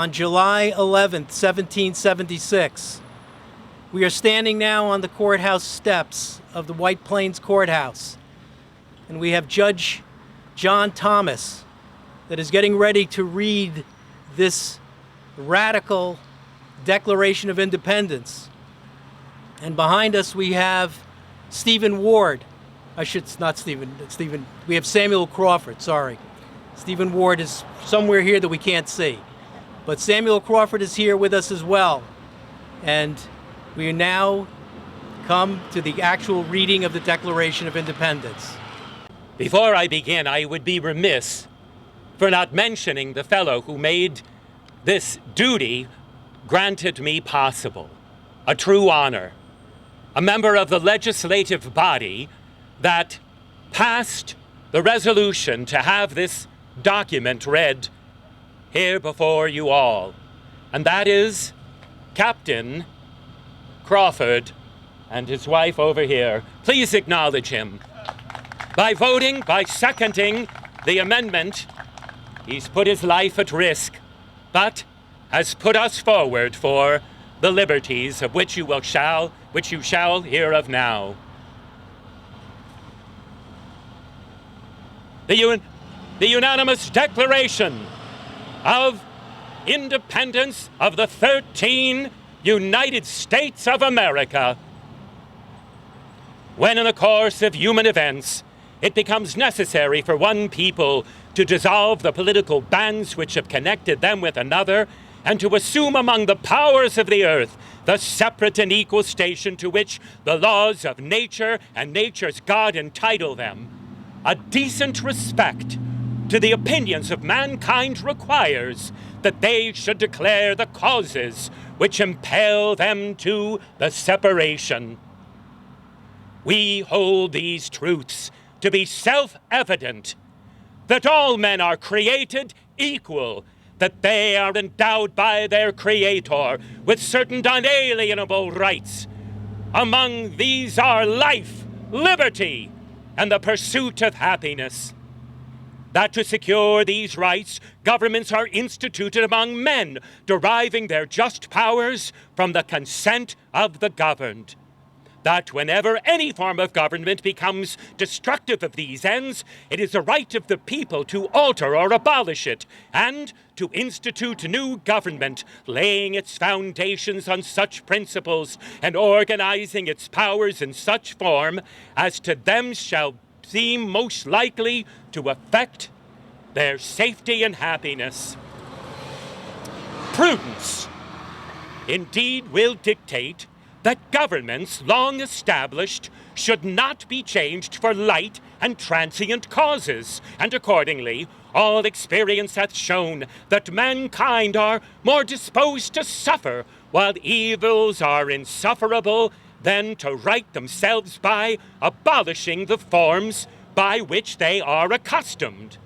On July 11th, 1776, we are standing now on the courthouse steps of the White Plains Courthouse, and we have Judge John Thomas that is getting ready to read this radical Declaration of Independence. And behind us we have Stephen Ward. We have Samuel Crawford, sorry. Stephen Ward is somewhere here that we can't see. But Samuel Crawford is here with us as well. And we now come to the actual reading of the Declaration of Independence. Before I begin, I would be remiss for not mentioning the fellow who made this duty granted me possible. A true honor. A member of the legislative body that passed the resolution to have this document read here before you all. And that is Captain Crawford and his wife over here. Please acknowledge him. By voting, by seconding the amendment, he's put his life at risk, but has put us forward for the liberties of which you shall hear of now. The unanimous declaration of independence of the 13 United States of America. When in the course of human events, it becomes necessary for one people to dissolve the political bands which have connected them with another, and to assume among the powers of the earth the separate and equal station to which the laws of nature and nature's God entitle them, a decent respect to the opinions of mankind requires that they should declare the causes which impel them to the separation. We hold these truths to be self-evident, that all men are created equal, that they are endowed by their Creator with certain unalienable rights. Among these are life, liberty, and the pursuit of happiness. That to secure these rights, governments are instituted among men, deriving their just powers from the consent of the governed. That whenever any form of government becomes destructive of these ends, it is the right of the people to alter or abolish it, and to institute new government, laying its foundations on such principles and organizing its powers in such form as to them shall seem most likely to affect their safety and happiness. Prudence, indeed, will dictate that governments long established should not be changed for light and transient causes, and accordingly, all experience hath shown that mankind are more disposed to suffer while evils are insufferable than to right themselves by abolishing the forms by which they are accustomed.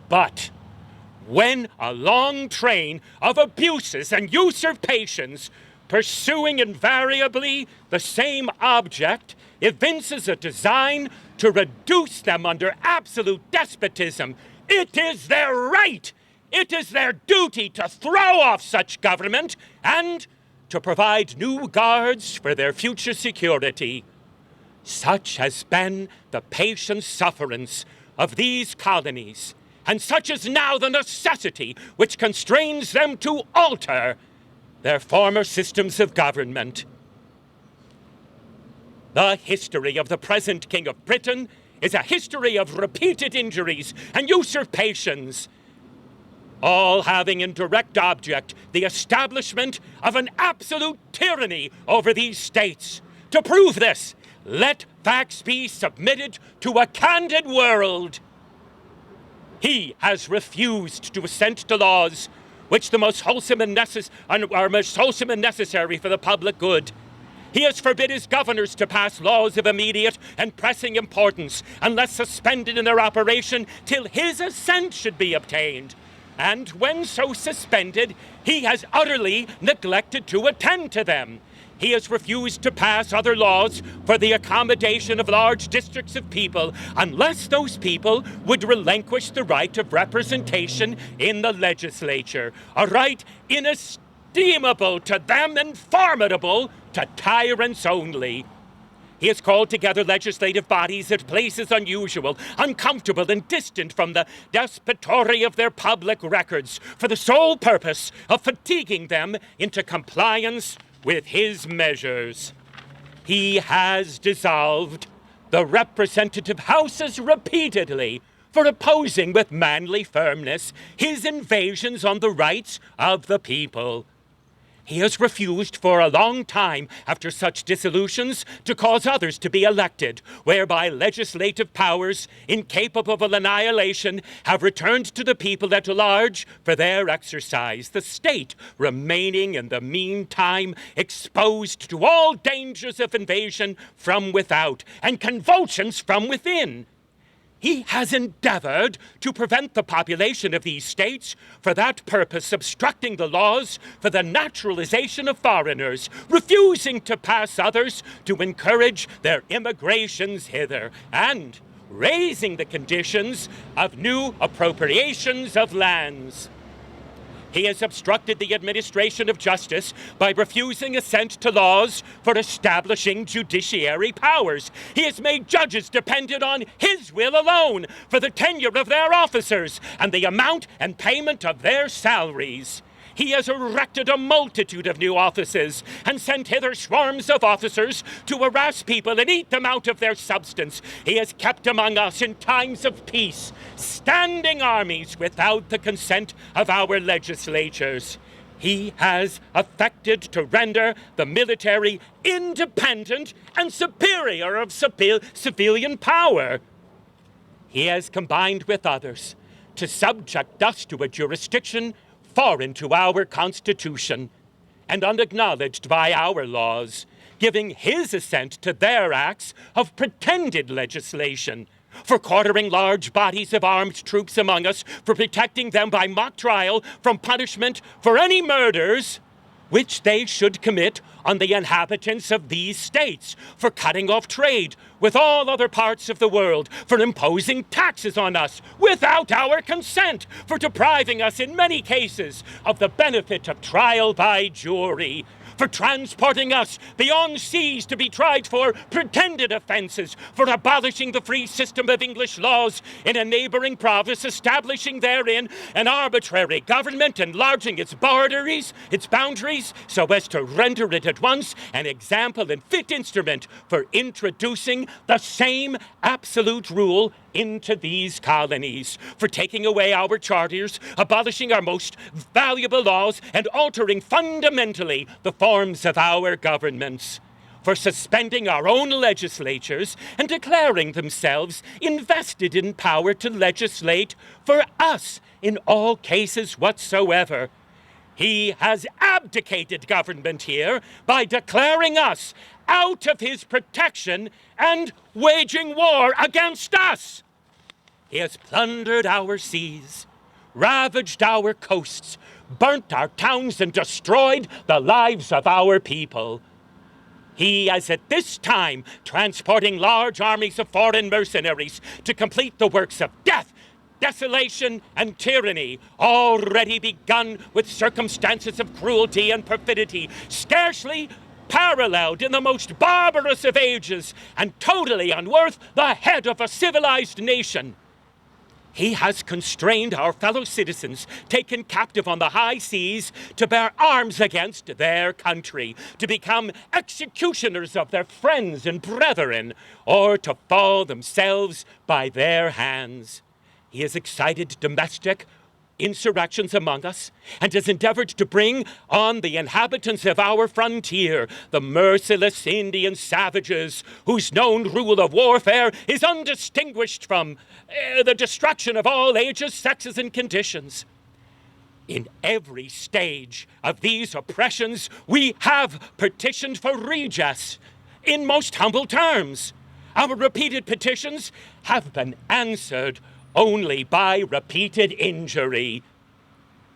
But when a long train of abuses and usurpations, pursuing invariably the same object, evinces a design to reduce them under absolute despotism, it is their right, it is their duty to throw off such government and to provide new guards for their future security. Such has been the patient sufferance of these colonies, and such is now the necessity which constrains them to alter their former systems of government. The history of the present King of Britain is a history of repeated injuries and usurpations, all having in direct object the establishment of an absolute tyranny over these states. To prove this, let facts be submitted to a candid world. He has refused to assent to laws which are most wholesome and necessary for the public good. He has forbid his governors to pass laws of immediate and pressing importance unless suspended in their operation till his assent should be obtained. And when so suspended, he has utterly neglected to attend to them. He has refused to pass other laws for the accommodation of large districts of people unless those people would relinquish the right of representation in the legislature, a right inestimable to them and formidable to tyrants only. He has called together legislative bodies at places unusual, uncomfortable, and distant from the despotory of their public records for the sole purpose of fatiguing them into compliance with his measures. He has dissolved the representative houses repeatedly for opposing with manly firmness his invasions on the rights of the people. He has refused for a long time after such dissolutions to cause others to be elected, whereby legislative powers, incapable of annihilation, have returned to the people at large for their exercise, the state remaining in the meantime exposed to all dangers of invasion from without and convulsions from within. He has endeavored to prevent the population of these states, for that purpose obstructing the laws for the naturalization of foreigners, refusing to pass others to encourage their immigrations hither, and raising the conditions of new appropriations of lands. He has obstructed the administration of justice by refusing assent to laws for establishing judiciary powers. He has made judges dependent on his will alone for the tenure of their officers and the amount and payment of their salaries. He has erected a multitude of new offices and sent hither swarms of officers to harass people and eat them out of their substance. He has kept among us in times of peace standing armies without the consent of our legislatures. He has affected to render the military independent and superior of civilian power. He has combined with others to subject us to a jurisdiction foreign to our Constitution and unacknowledged by our laws, giving his assent to their acts of pretended legislation, for quartering large bodies of armed troops among us, for protecting them by mock trial from punishment for any murders which they should commit on the inhabitants of these states, for cutting off trade with all other parts of the world, for imposing taxes on us without our consent, for depriving us in many cases of the benefit of trial by jury, for transporting us beyond seas to be tried for pretended offenses, for abolishing the free system of English laws in a neighboring province, establishing therein an arbitrary government, enlarging its boundaries, so as to render it at once an example and fit instrument for introducing the same absolute rule into these colonies, for taking away our charters, abolishing our most valuable laws, and altering fundamentally the forms of our governments, for suspending our own legislatures and declaring themselves invested in power to legislate for us in all cases whatsoever. He has abdicated government here by declaring us out of his protection and waging war against us. He has plundered our seas, ravaged our coasts, burnt our towns, and destroyed the lives of our people. He is at this time transporting large armies of foreign mercenaries to complete the works of death, desolation, and tyranny, already begun with circumstances of cruelty and perfidy, scarcely paralleled in the most barbarous of ages, and totally unworth the head of a civilized nation. He has constrained our fellow citizens, taken captive on the high seas, to bear arms against their country, to become executioners of their friends and brethren, or to fall themselves by their hands. He has excited domestic insurrections among us, and has endeavored to bring on the inhabitants of our frontier the merciless Indian savages, whose known rule of warfare is undistinguished from the destruction of all ages, sexes, and conditions. In every stage of these oppressions, we have petitioned for redress in most humble terms. Our repeated petitions have been answered only by repeated injury.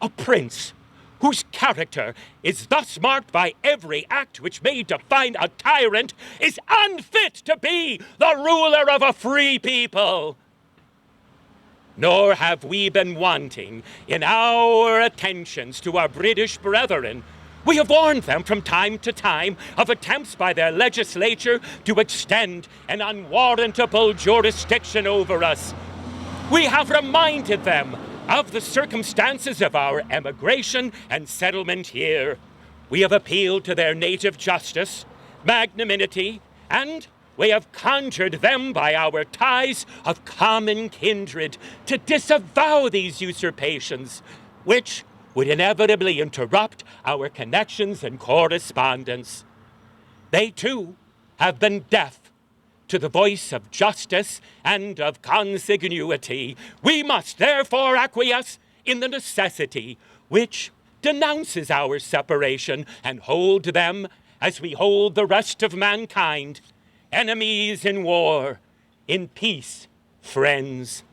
A prince whose character is thus marked by every act which may define a tyrant, is unfit to be the ruler of a free people. Nor have we been wanting in our attentions to our British brethren. We have warned them from time to time of attempts by their legislature to extend an unwarrantable jurisdiction over us. We have reminded them of the circumstances of our emigration and settlement here. We have appealed to their native justice, magnanimity, and we have conjured them by our ties of common kindred to disavow these usurpations, which would inevitably interrupt our connections and correspondence. They, too, have been deaf to the voice of justice and of consanguinity. We must therefore acquiesce in the necessity which denounces our separation and hold them as we hold the rest of mankind, enemies in war, in peace, friends.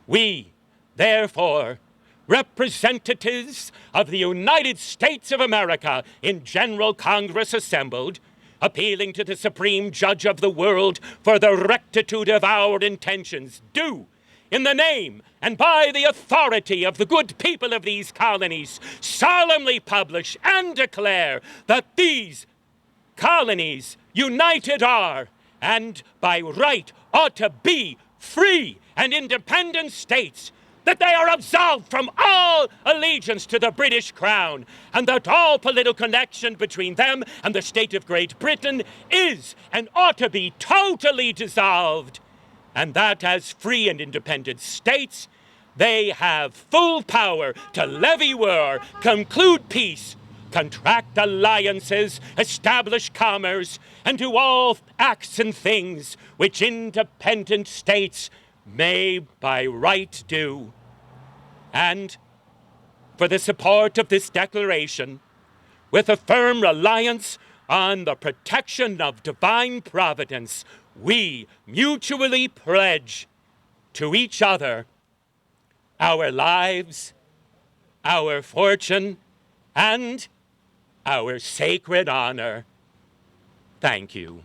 We, therefore, representatives of the United States of America in General Congress assembled, appealing to the Supreme Judge of the world for the rectitude of our intentions, do, in the name and by the authority of the good people of these colonies, solemnly publish and declare that these colonies united are, and by right ought to be, free and independent states, that they are absolved from all allegiance to the British Crown, and that all political connection between them and the state of Great Britain is and ought to be totally dissolved, and that as free and independent states, they have full power to levy war, conclude peace, contract alliances, establish commerce, and do all acts and things which independent states may by right do. And for the support of this declaration, with a firm reliance on the protection of divine providence, we mutually pledge to each other our lives, our fortune, and our sacred honor. Thank you.